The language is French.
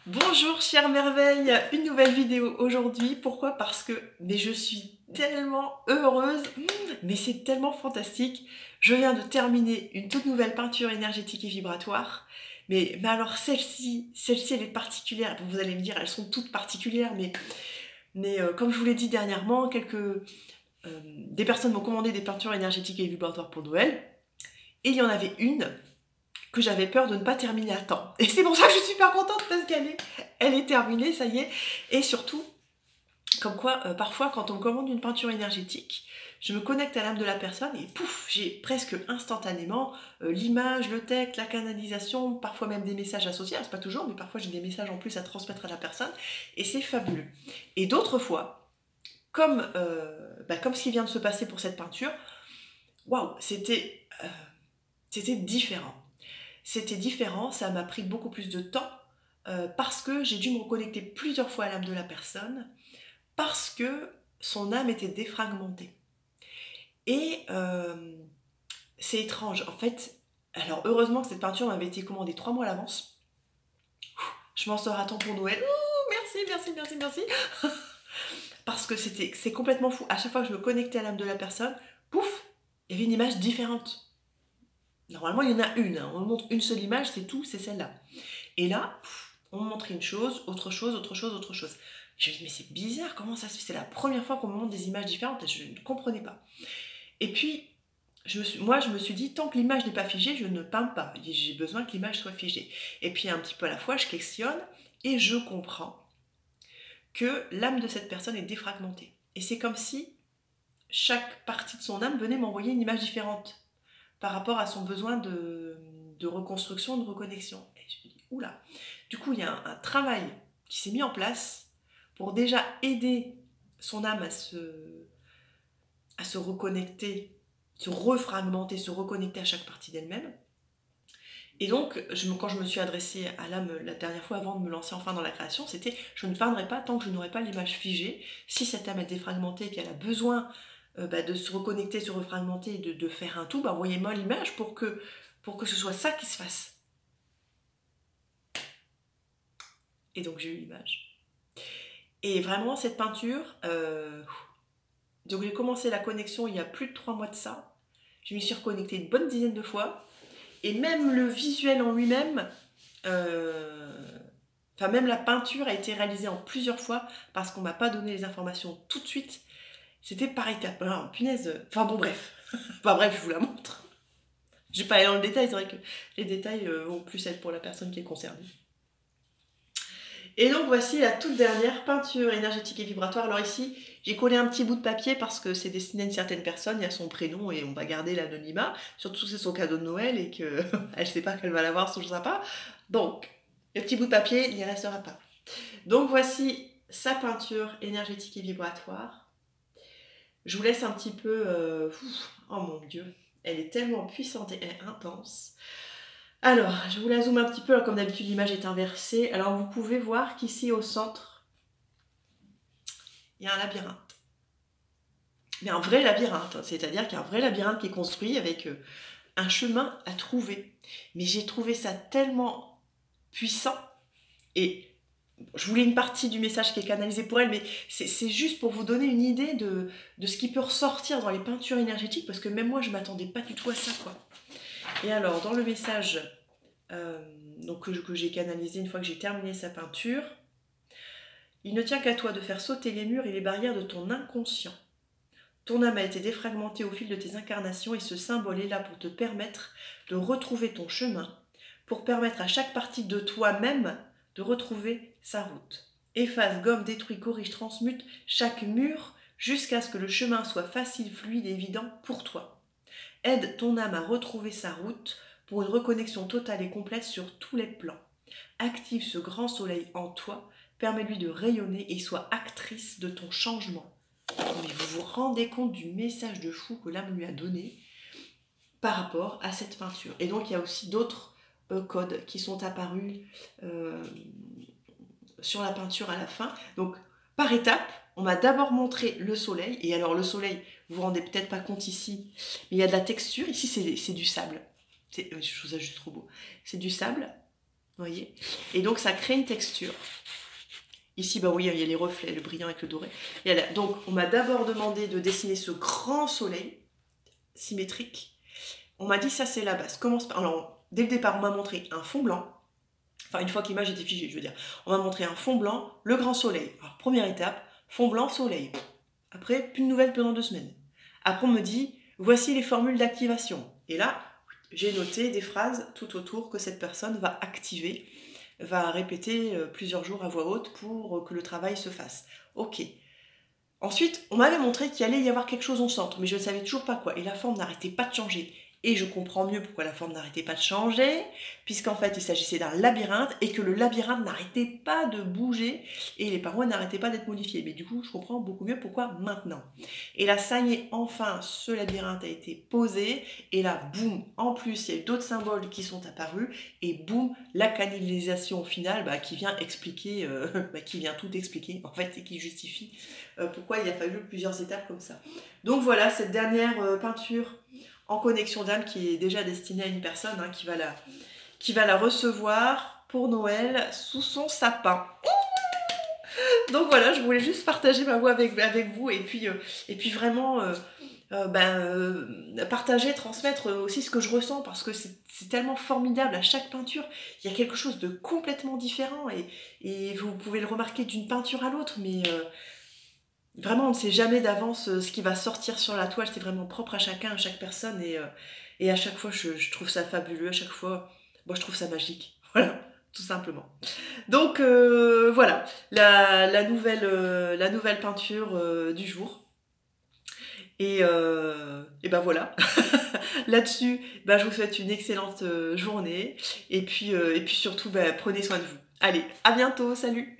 Bonjour chère merveille, une nouvelle vidéo aujourd'hui. Pourquoi? Parce que je suis tellement heureuse, mais c'est tellement fantastique. Je viens de terminer une toute nouvelle peinture énergétique et vibratoire. Mais alors celle-ci elle est particulière. Vous allez me dire, elles sont toutes particulières, mais comme je vous l'ai dit dernièrement, des personnes m'ont commandé des peintures énergétiques et vibratoires pour Noël. Et il y en avait une que j'avais peur de ne pas terminer à temps. Et c'est pour ça que je suis super contente parce elle est terminée, ça y est. Et surtout, comme quoi, parfois, quand on me commande une peinture énergétique, je me connecte à l'âme de la personne et pouf, j'ai presque instantanément l'image, le texte, la canalisation, parfois même des messages associés. C'est pas toujours, mais parfois j'ai des messages en plus à transmettre à la personne et c'est fabuleux. Et d'autres fois, comme ce qui vient de se passer pour cette peinture, waouh, c'était différent. C'était différent, ça m'a pris beaucoup plus de temps parce que j'ai dû me reconnecter plusieurs fois à l'âme de la personne parce que son âme était défragmentée. Et c'est étrange. En fait, alors heureusement que cette peinture m'avait été commandée 3 mois à l'avance. Je m'en sors à temps pour Noël. Ouh, merci. Parce que c'est complètement fou. À chaque fois que je me connectais à l'âme de la personne, pouf, il y avait une image différente. Normalement, il y en a une. On montre une seule image, c'est tout, c'est celle-là. Et là, on me montrait une chose, autre chose. Je me dis, mais c'est bizarre, comment ça se fait? C'est la première fois qu'on me montre des images différentes et je ne comprenais pas. Et puis, moi, je me suis dit, tant que l'image n'est pas figée, je ne peins pas. J'ai besoin que l'image soit figée. Et puis, un petit peu à la fois, je questionne et je comprends que l'âme de cette personne est défragmentée. Et c'est comme si chaque partie de son âme venait m'envoyer une image différente par rapport à son besoin de reconstruction, de reconnexion. Et je me dis, oula. Du coup, il y a un travail qui s'est mis en place pour déjà aider son âme à se reconnecter, se refragmenter, se reconnecter à chaque partie d'elle-même. Et donc, quand je me suis adressée à l'âme la dernière fois avant de me lancer enfin dans la création, c'était je ne peindrai pas tant que je n'aurai pas l'image figée. Si cette âme est défragmentée et qu'elle a besoin de se reconnecter, se refragmenter, de faire un tout, envoyez-moi l'image pour que ce soit ça qui se fasse. Et donc j'ai eu l'image. Et vraiment cette peinture, donc j'ai commencé la connexion il y a plus de 3 mois de ça. Je m'y suis reconnectée une bonne dizaine de fois. Et même le visuel en lui-même, même la peinture a été réalisée en plusieurs fois parce qu'on m'a pas donné les informations tout de suite. C'était par étapes. Alors, punaise. Enfin bon, bref. Enfin bref, je vous la montre. Je vais pas aller dans le détail, c'est vrai que les détails vont plus être pour la personne qui est concernée. Et donc voici la toute dernière peinture énergétique et vibratoire. Alors ici, j'ai collé un petit bout de papier parce que c'est destiné à une certaine personne, il y a son prénom et on va garder l'anonymat. Surtout que c'est son cadeau de Noël et qu'elle ne sait pas qu'elle va l'avoir sur sa part. Donc, le petit bout de papier n'y restera pas. Donc voici sa peinture énergétique et vibratoire. Je vous laisse un petit peu... oh mon Dieu, elle est tellement puissante et intense. Alors, je vous la zoome un petit peu, alors, comme d'habitude l'image est inversée. Alors vous pouvez voir qu'ici au centre, il y a un labyrinthe. Mais un vrai labyrinthe, c'est-à-dire qu'il y a un vrai labyrinthe qui est construit avec un chemin à trouver. Mais j'ai trouvé ça tellement puissant et je voulais une partie du message qui est canalisé pour elle, mais c'est juste pour vous donner une idée de ce qui peut ressortir dans les peintures énergétiques, parce que même moi, je ne m'attendais pas du tout à ça, quoi. Et alors, dans le message que j'ai canalisé une fois que j'ai terminé sa peinture, il ne tient qu'à toi de faire sauter les murs et les barrières de ton inconscient. Ton âme a été défragmentée au fil de tes incarnations et ce symbole est là pour te permettre de retrouver ton chemin, pour permettre à chaque partie de toi-même de retrouver sa route. Efface, gomme, détruis, corrige, transmute chaque mur jusqu'à ce que le chemin soit facile, fluide et évident pour toi. Aide ton âme à retrouver sa route pour une reconnexion totale et complète sur tous les plans. Active ce grand soleil en toi, permets-lui de rayonner et sois actrice de ton changement. Mais vous vous rendez compte du message de fou que l'âme lui a donné par rapport à cette peinture. Et donc il y a aussi d'autres codes qui sont apparus sur la peinture à la fin. Donc par étapes, on m'a d'abord montré le soleil. Et alors le soleil, vous vous rendez peut-être pas compte ici, mais il y a de la texture. Ici c'est du sable. Je trouve ça juste trop beau. C'est du sable. Vous voyez? Et donc ça crée une texture. Ici, bah oui, il y a les reflets, le brillant avec le doré. Et là, donc on m'a d'abord demandé de dessiner ce grand soleil symétrique. On m'a dit ça c'est la base. Commence par... Alors, dès le départ, on m'a montré un fond blanc. Enfin, une fois que l'image était figée, je veux dire. On m'a montré un fond blanc, le grand soleil. Alors, première étape, fond blanc, soleil. Après, plus de nouvelles pendant 2 semaines. Après, on me dit, voici les formules d'activation. Et là, j'ai noté des phrases tout autour que cette personne va activer, va répéter plusieurs jours à voix haute pour que le travail se fasse. Ok. Ensuite, on m'avait montré qu'il allait y avoir quelque chose au centre, mais je ne savais toujours pas quoi. Et la forme n'arrêtait pas de changer. Et je comprends mieux pourquoi la forme n'arrêtait pas de changer, puisqu'en fait il s'agissait d'un labyrinthe et que le labyrinthe n'arrêtait pas de bouger et les parois n'arrêtaient pas d'être modifiées. Mais du coup, je comprends beaucoup mieux pourquoi maintenant. Et là, ça y est, enfin, ce labyrinthe a été posé. Et là, boum, en plus, il y a eu d'autres symboles qui sont apparus. Et boum, la canalisation finale qui vient expliquer, qui vient tout expliquer, en fait, et qui justifie pourquoi il a fallu plusieurs étapes comme ça. Donc voilà, cette dernière peinture en connexion d'âme qui est déjà destinée à une personne qui va la recevoir pour Noël sous son sapin. Donc voilà, je voulais juste partager ma voix avec vous et puis vraiment partager, transmettre aussi ce que je ressens parce que c'est tellement formidable à chaque peinture. Il y a quelque chose de complètement différent et vous pouvez le remarquer d'une peinture à l'autre, mais vraiment, on ne sait jamais d'avance ce qui va sortir sur la toile. C'est vraiment propre à chacun, à chaque personne. Et à chaque fois, je trouve ça fabuleux. À chaque fois, moi, je trouve ça magique. Voilà, tout simplement. Donc, voilà, la nouvelle peinture du jour. Et ben voilà. Là-dessus, je vous souhaite une excellente journée. Et puis surtout, prenez soin de vous. Allez, à bientôt. Salut!